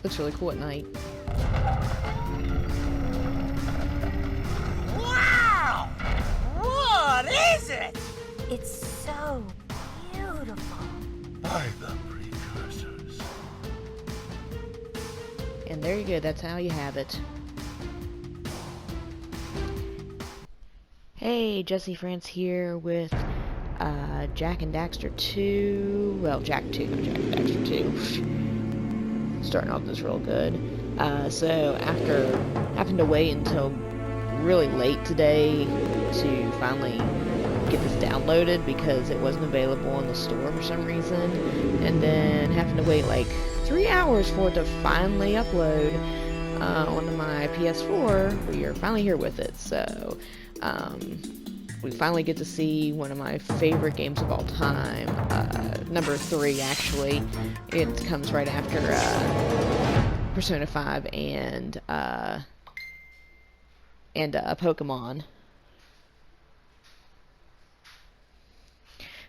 Looks really cool at night. Wow! What is it? It's so beautiful. By the precursors. And there you go, that's how you have it. Hey, Jesse France here with Jak and Daxter 2. Well, Jak II, Jak and Daxter 2. Starting off this real good. So after having to wait until really late today to finally get this downloaded because it wasn't available in the store for some reason, and then having to wait like 3 hours for it to finally upload onto my PS4, we are finally here with it. So we finally get to see one of my favorite games of all time, number 3 actually. It comes right after Persona 5 and Pokemon.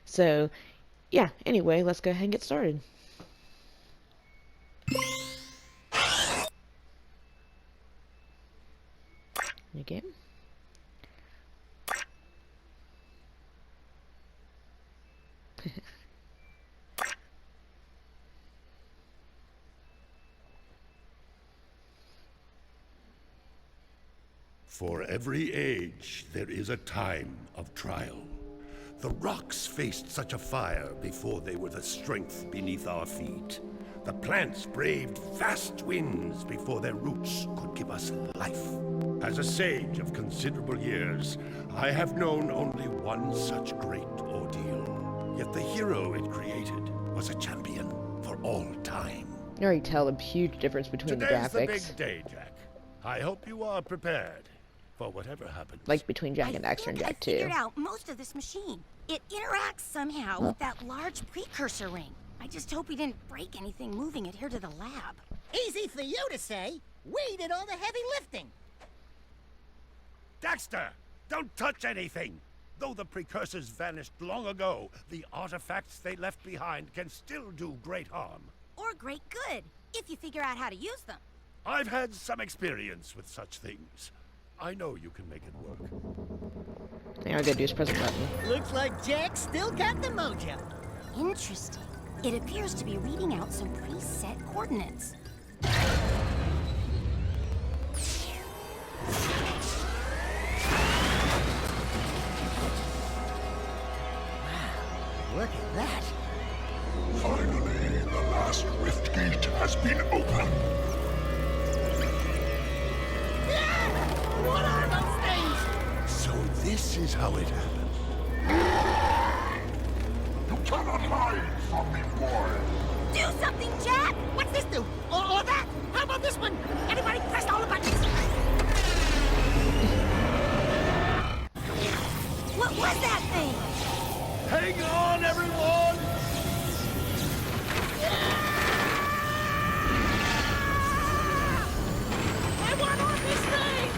So yeah, anyway, let's go ahead and get started. New game. For every age, there is a time of trial. The rocks faced such a fire before they were the strength beneath our feet. The plants braved vast winds before their roots could give us life. As a sage of considerable years, I have known only one such great ordeal. Yet the hero it created was a champion for all time. You can already tell the huge difference between Today's the graphics. the big day, Jak. I hope you are prepared for whatever happens. Like between Jak and Daxter and Jak I 2. figured out most of this machine. It interacts somehow with that large precursor ring. I just hope we didn't break anything moving it here to the lab. Easy for you to say. We did all the heavy lifting. Daxter, don't touch anything! Though the precursors vanished long ago, the artifacts they left behind can still do great harm. Or great good, if you figure out how to use them. I've had some experience with such things. I know you can make it work. Now I gotta do is press a button. Looks like Jak still got the mojo. Interesting. It appears to be reading out some preset coordinates. Look at that. Finally, the last rift gate has been opened. What are those things? So this is how it happened. You cannot hide from me, boy. Do something, Jak! What's this do? Or that? How about this one? Anybody pressed all the buttons? What was that thing? Hang on, everyone! I want on this thing!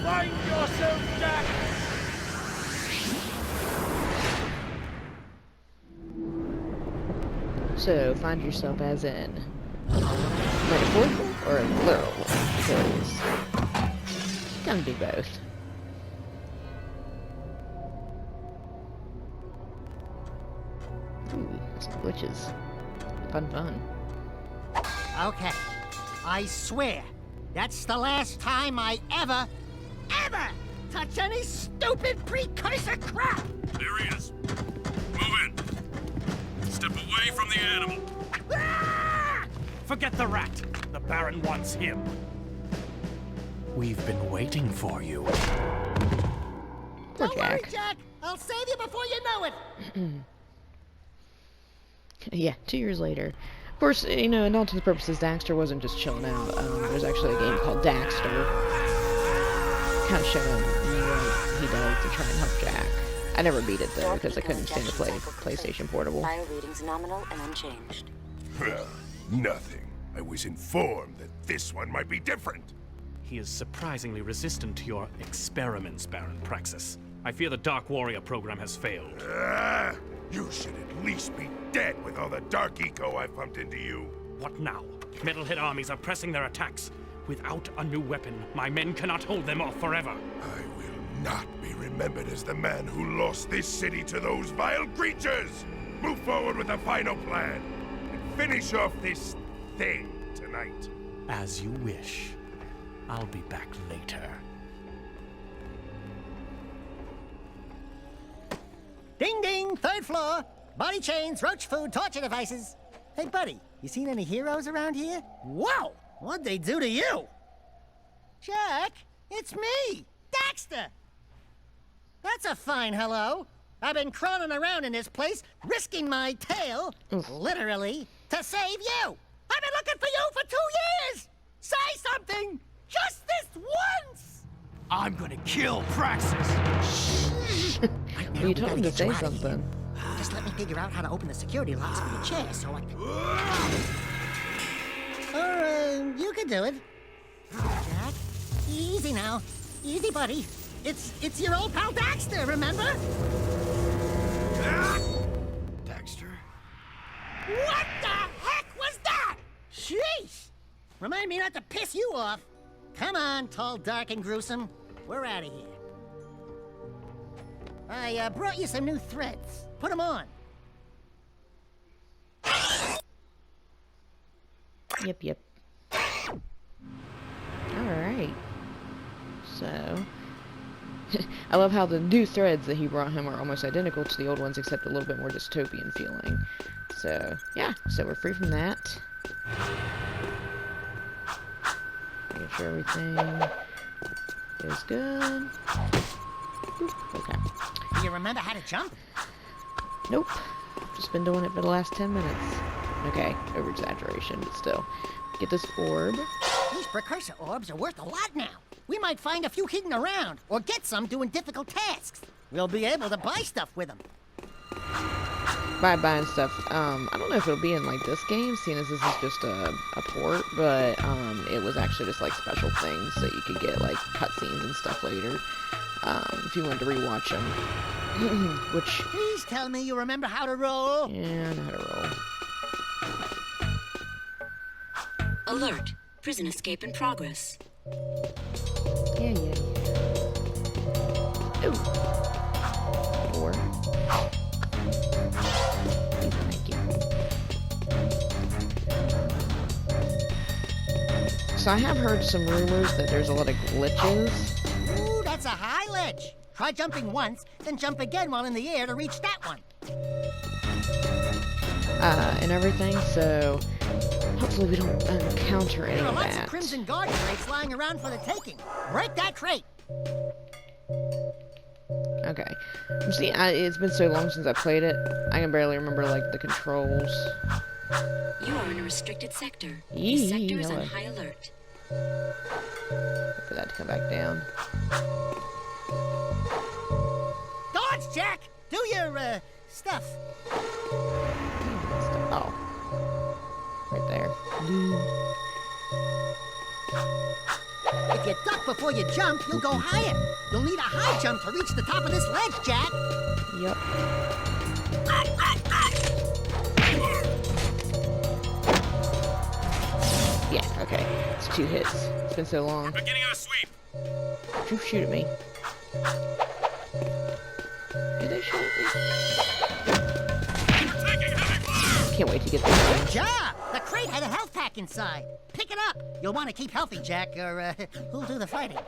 Find yourself, Jak! So, find yourself as in metaphorical or literal? Because you can do both. Ooh, some glitches. Fun. Okay. I swear, that's the last time I ever touch any stupid precursor crap! There he is. Move in. Step away from the animal. Ah! Forget the rat. The Baron wants him. We've been waiting for you. Poor Don't worry, Jak. Jak. I'll save you before you know it. Yeah, 2 years later. Of course, you know, in all intents and purposes, Daxter wasn't just chilling out. There's actually a game called Daxter. Kind of showing what he does to try and help Jak. I never beat it though, because I couldn't stand to play PlayStation Portable. Bio readings nominal and unchanged. Nothing. I was informed that this one might be different. He is surprisingly resistant to your experiments, Baron Praxis. I fear the Dark Warrior program has failed. You should at least be dead with all the dark eco I've pumped into you. What now? Metalhead armies are pressing their attacks. Without a new weapon, my men cannot hold them off forever. I will not be remembered as the man who lost this city to those vile creatures! Move forward with the final plan, and finish off this thing tonight. As you wish. I'll be back later. Ding ding, third floor. Body chains, roach food, torture devices. Hey, buddy, you seen any heroes around here? Whoa! What'd they do to you? Jack, it's me, Daxter. That's a fine hello. I've been crawling around in this place, risking my tail, literally, to save you. I've been looking for you for 2 years. Say something, just this once. I'm gonna kill Praxis! You told him to say something. Just let me figure out how to open the security locks for your chair so I can... Or, you can do it. Jack, easy now. Easy, buddy. It's your old pal Daxter, remember? Daxter? What the heck was that? Sheesh! Remind me not to piss you off. Come on, tall, dark, and gruesome. We're out of here. I brought you some new threads. Put them on. Yep. Alright. So... I love how the new threads that he brought him are almost identical to the old ones, except a little bit more dystopian feeling. So, yeah. So we're free from that. Make sure everything is good. Boop. Okay. Do you remember how to jump? Nope. Just been doing it for the last 10 minutes. Okay, over-exaggeration, but still. Get this orb. These precursor orbs are worth a lot now. We might find a few hidden around, or get some doing difficult tasks. We'll be able to buy stuff with them. By buying stuff, I don't know if it'll be in, like, this game, seeing as this is just a port, but, it was actually just, like, special things that you could get, like, cutscenes and stuff later, if you wanted to rewatch them. Which... Please tell me you remember how to roll. Yeah, I know how to roll. Alert. Prison escape in progress. Yeah. Ooh. 4. Thank you. So I have heard some rumors that there's a lot of glitches. Ooh, that's a high ledge. Try jumping once, then jump again while in the air to reach that one. And everything, so hopefully we don't encounter any There are of lots that. of Crimson Guard crates lying around for the taking. Break that crate. Okay. See, it's been so long since I played it, I can barely remember, like, the controls. You are in a restricted sector. Yee, The sector is hello. on high alert. Wait for that to come back down. Guards, Jack! Do your, stuff. Oh. Right there. If you duck before you jump, you'll go higher. You'll need a high jump to reach the top of this ledge, Jack. Yep. Yeah, okay. It's 2 hits. It's been so long. Beginning our sweep! Don't shoot at me. Did they shoot at me? Can't wait to get this Good thing. job! The crate had a health pack inside. Pick it up. You'll want to keep healthy, Jack, or, who'll do the fighting?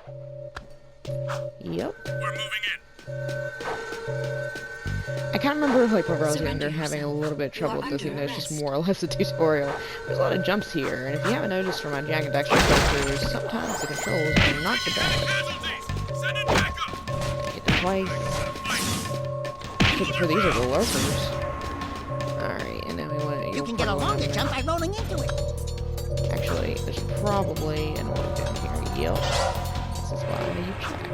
Yep. We're moving in. I kind of remember, like, when I was Surrender younger, having a yourself. little bit of trouble You with are this, even though under it's just arrest. more or less a tutorial. There's a lot of jumps here, and if you haven't noticed from my Jak and Daxter playthroughs, sometimes the controls are not the best. Casualties! Send it back up! Get them twice. Pretty sure these are the lurkers. Alright, and then we want to... You can get a longer jump by rolling into it. Actually, there's probably an orb down here. Yep. This is why you check.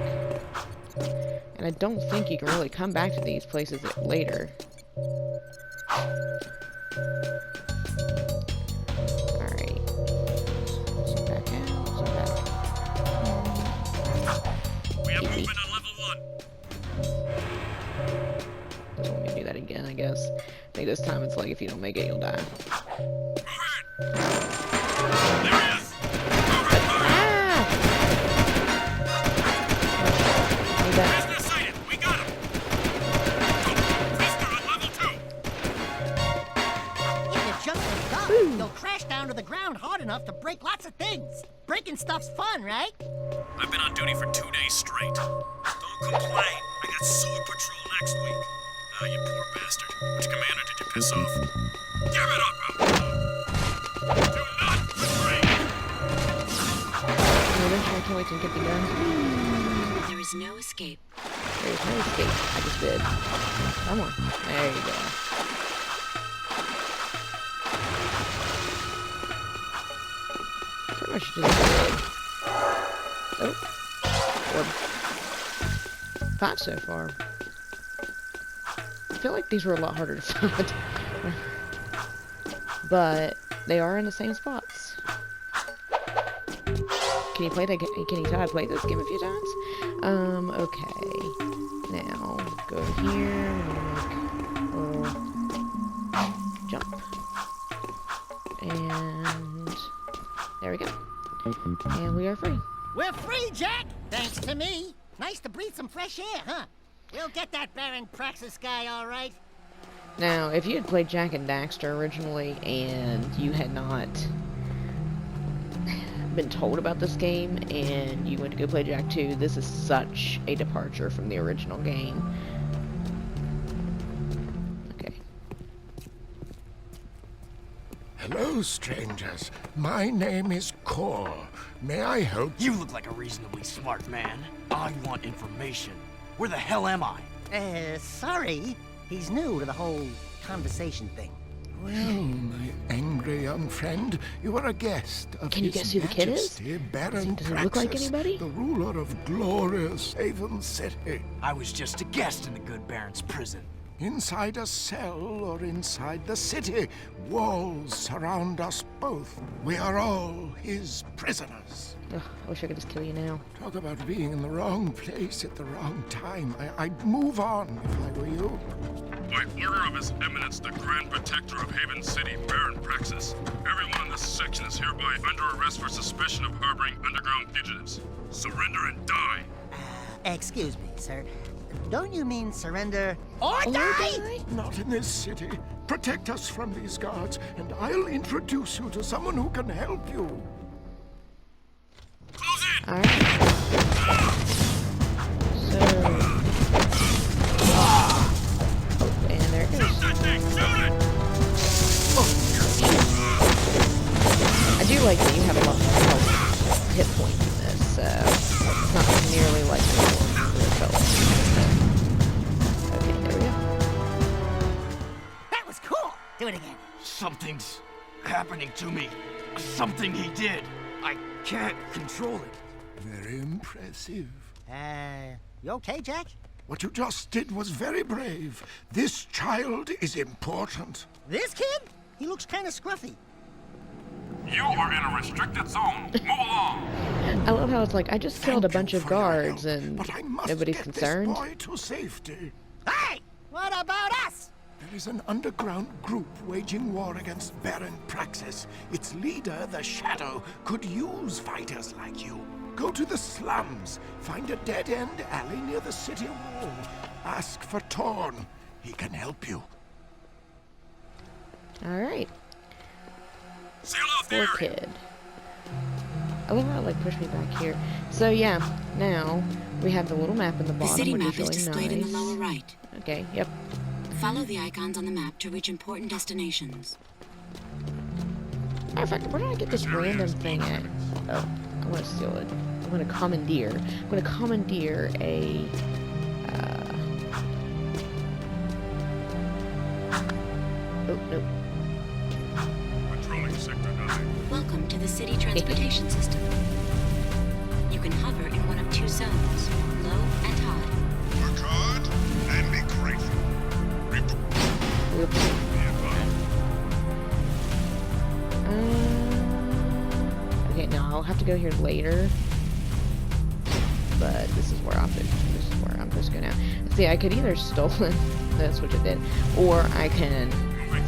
And I don't think you can really come back to these places later. Alright. Zoom back out. Zoom back. We have Easy. movement on level 1. Doesn't want me to do that again, I guess. I think this time it's like if you don't make it, you'll die. You'll crash down to the ground hard enough to break lots of things. Breaking stuff's fun, right? I've been on duty for 2 days straight. Don't complain. I got sword patrol next week. Ah, you poor bastard. Which commander did you piss off? Give it up, outlaw! Do not betray me! I can't wait to get the gun. There is no escape. There's no escape. I just did. Come on. There you go. Pretty much just did. Oh. 5 so far. I feel like these were a lot harder to find. But they are in the same spots. Can you play that? Can you tell I played this game a few times? Okay. Now go here and make a little jump, and there we go. And we are free. We're free, Jack! Thanks to me. Nice to breathe some fresh air, huh? We'll get that Baron Praxis guy, all right. Now, if you had played Jak and Daxter originally and you had not been told about this game and you went to go play Jak II, this is such a departure from the original game. Okay. Hello, strangers. My name is Kor. May I help? You look like a reasonably smart man. I want information. Where the hell am I? Sorry. He's new to the whole conversation thing. Well, my angry young friend, you are a guest of Can you His guess who the kid is? Majesty Baron Does he look like Praxis, anybody? the ruler of glorious Haven City. I was just a guest in the good Baron's prison. Inside a cell or inside the city, walls surround us both. We are all his prisoners. Ugh, I wish I could just kill you now. Talk about being in the wrong place at the wrong time. I'd move on if I were you. By order of His Eminence, the Grand Protector of Haven City, Baron Praxis, everyone in this section is hereby under arrest for suspicion of harboring underground fugitives. Surrender and die. Excuse me, sir. Don't you mean surrender or die? Not in this city. Protect us from these guards, and I'll introduce you to someone who can help you. Close in! Alright. So... Oh, and there it goes. Shoot that thing! Shoot it! I do like that you have a lot more health hit points in this, so it's not nearly like the fellas. Okay, there we go. That was cool. Do it again. Something's happening to me. Something he did. I can't control it. Very impressive. You okay, Jack? What you just did was very brave. This child is important. This kid? He looks kind of scruffy. You are in a restricted zone. Move along! I love how it's like, I just killed a Thank you bunch of for your guards help, and but I must nobody's get concerned. This boy to safety. Hey! What about us? There is an underground group waging war against Baron Praxis. Its leader, the Shadow, could use fighters like you. Go to the slums, find a dead-end alley near the city wall. Ask for Torn. He can help you. Alright. Sail off Poor there! kid. I love how it like pushed me back here. So yeah, now we have the little map in the The bottom, city which map is is really displayed in the nice. lower right. Okay, yep. Follow the icons on the map to reach important destinations. Matter of fact, where did I get this random thing at? Oh, I want to steal it. I'm going to commandeer. I'm going to commandeer a... Oh, nope. Patrolling Sector 9. Welcome to the city transportation system. You can hover in one of 2 zones, low and high. Work hard and be grateful. Oops. Be advised. Okay, now I'll have to go here later. But this is where I'm just just go now. See, I could either stolen this, which I did, or I can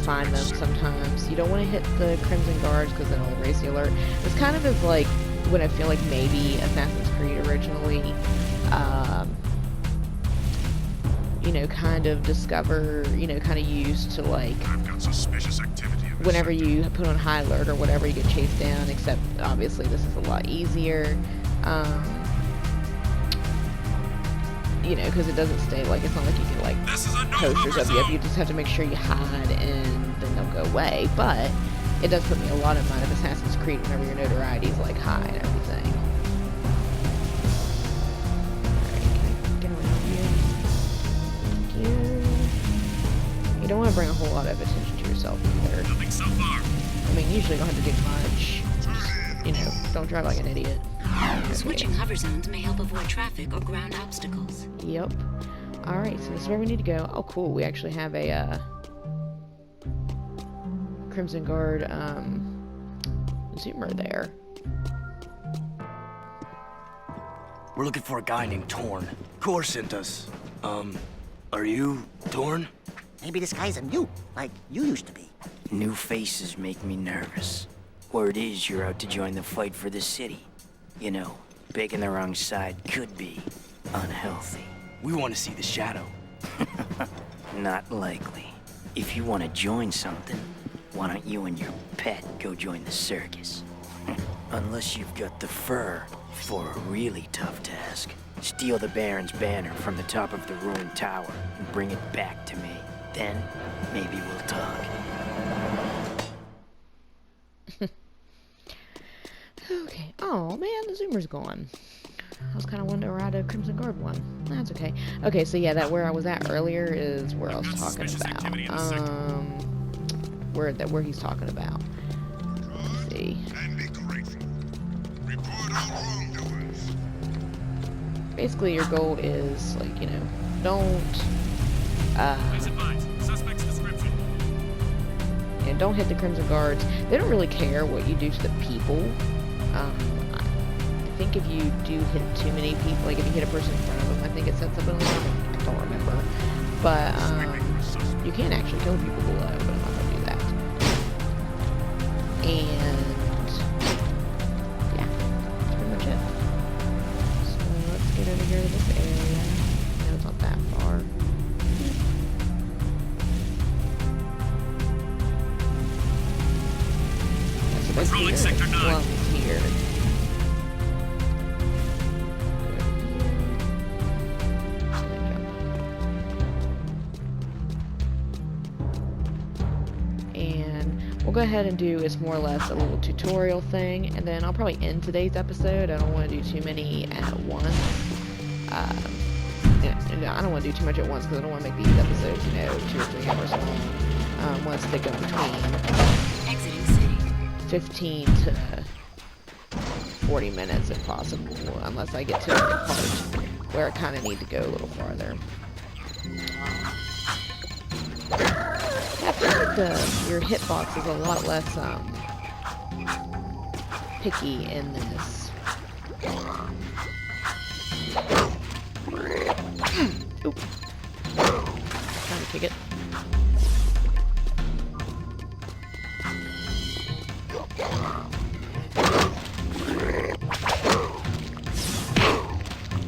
find them sometimes. You don't want to hit the Crimson Guards because then it'll raise the alert. It's kind of as like when I feel like maybe Assassin's Creed originally, you know, kind of discover, you know, kind of used to like, I've got suspicious activity in this whenever sector. you put on high alert or whatever, you get chased down, except obviously this is a lot easier. You know, because it doesn't stay, like, it's not like you get, like, This is a no posters hover of you. zone. You just have to make sure you hide, and then they'll go away. But it does put me a lot in mind of Assassin's Creed whenever your notoriety is, like, high and everything. Alright, can I get away from here? Thank you. You don't want to bring a whole lot of attention to yourself either. Nothing so far. I mean, usually you don't have to do much. Just, you know, don't drive like an idiot. Switching hover zones may help avoid traffic or ground obstacles. Yep. Alright, so this is where we need to go. Oh, cool. We actually have a, Crimson Guard, zoomer there. We're looking for a guy named Torn. Core sent us. Are you Torn? Maybe this guy's a new, like you used to be. New faces make me nervous. Word is you're out to join the fight for the city. You know, picking the wrong side could be unhealthy. We want to see the Shadow. Not likely. If you want to join something, why don't you and your pet go join the circus? Unless you've got the fur for a really tough task. Steal the Baron's banner from the top of the ruined tower and bring it back to me. Then, maybe we'll talk. Okay. Oh, man, the zoomer's gone. I was kind of wanting to ride a Crimson Guard one. That's okay. Okay, so yeah, that where I was at earlier is where I was talking about. Where he's talking about. Let's see. And be grateful. Report all wrongdoers. Basically, your goal is, like, you know, don't, Please advise. Suspect's description. and don't hit the Crimson Guards. They don't really care what you do to the people. I think if you do hit too many people, like if you hit a person in front of them, I think it sets up an alarm. I don't remember. But, you can actually kill people below, but I'm not going to do that. And, yeah, that's pretty much it. So let's get over here to this area. No, it's not that far. Yeah, so basically Controlling Sector 9. slums here. We'll go ahead and do, it's more or less a little tutorial thing, and then I'll probably end today's episode. I don't want to do too many at once. I don't want to do too much at once because I don't want to make these episodes, you know, 2 or 3 hours long. I want to stick in between Exiting city. 15 to 40 minutes if possible, unless I get to a part where I kind of need to go a little farther. Yeah, I feel like your hitbox is a lot less picky in this. Oop. Trying to kick it.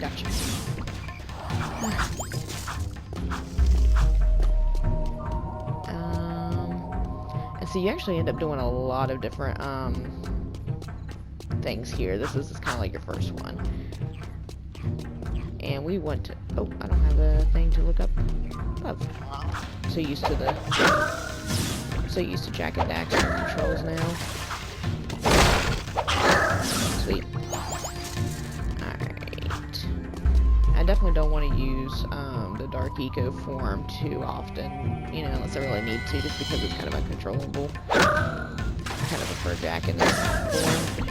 Gotcha. So you actually end up doing a lot of different things here. This is kind of like your first one. And we went to, oh, I don't have a thing to look up. Oh. So used to Jak and Daxter controls now. Sweet. Alright. I definitely don't want to use the Dark Eco form too often, you know, unless I really need to, just because it's kind of uncontrollable. I kind of prefer Jak in this form.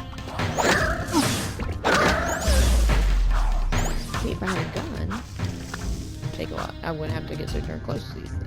See, if I had a gun, take a lot. I wouldn't have to get so darn close to these things.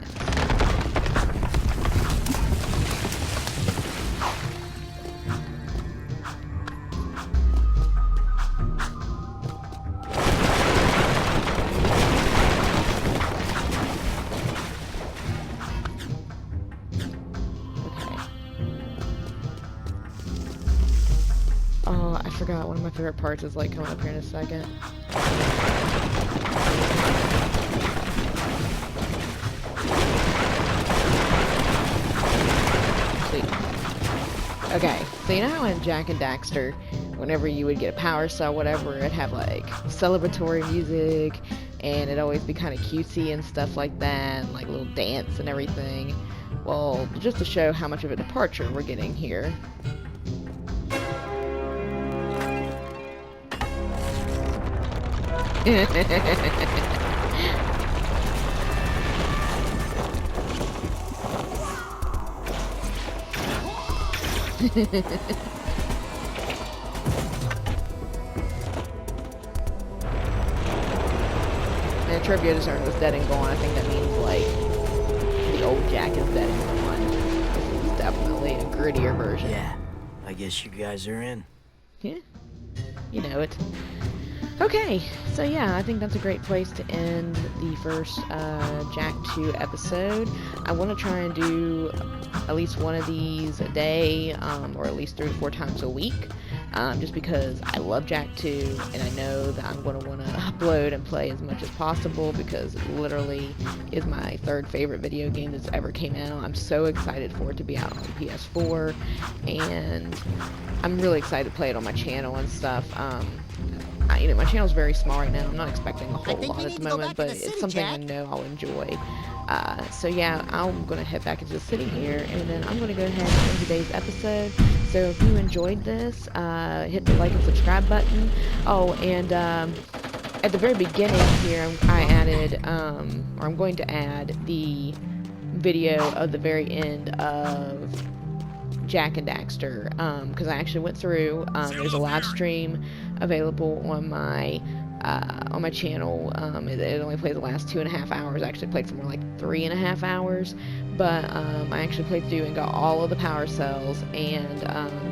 forgot. One of my favorite parts is like coming up here in a second. Sweet. Okay, so you know how in Jak and Daxter, whenever you would get a power cell, whatever, it'd have like celebratory music, and it'd always be kind of cutesy and stuff like that, and, like little dance and everything. Well, just to show how much of a departure we're getting here. And trivia discern was dead and gone. I think that means like the old Jak is dead and gone. This is definitely a grittier version. Yeah, I guess you guys are in. Yeah, you know it. Okay, so yeah, I think that's a great place to end the first Jak II episode. I want to try and do at least one of these a day, or at least 3 to 4 times a week, just because I love Jak II, and I know that I'm going to want to upload and play as much as possible, because it literally is my 3rd favorite video game that's ever came out. I'm so excited for it to be out on PS4, and I'm really excited to play it on my channel and stuff. You know, my channel's very small right now. I'm not expecting a whole lot at the moment, but it's something I know I'll enjoy. So yeah, I'm going to head back into the city here, and then I'm going to go ahead and end today's episode. So if you enjoyed this, hit the like and subscribe button. Oh, and at the very beginning here, I added, or I'm going to add the video of the very end of Jak and Daxter, because I actually went through. There's a live stream available on my channel. It only plays the last 2.5 hours. I actually played for more like 3.5 hours, but I actually played through and got all of the power cells and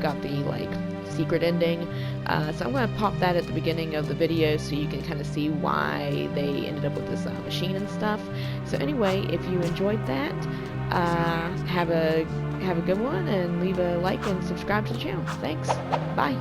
got the like secret ending. So I'm going to pop that at the beginning of the video so you can kind of see why they ended up with this machine and stuff. So anyway, if you enjoyed that, have a good one, and leave a like and subscribe to the channel. Thanks. Bye.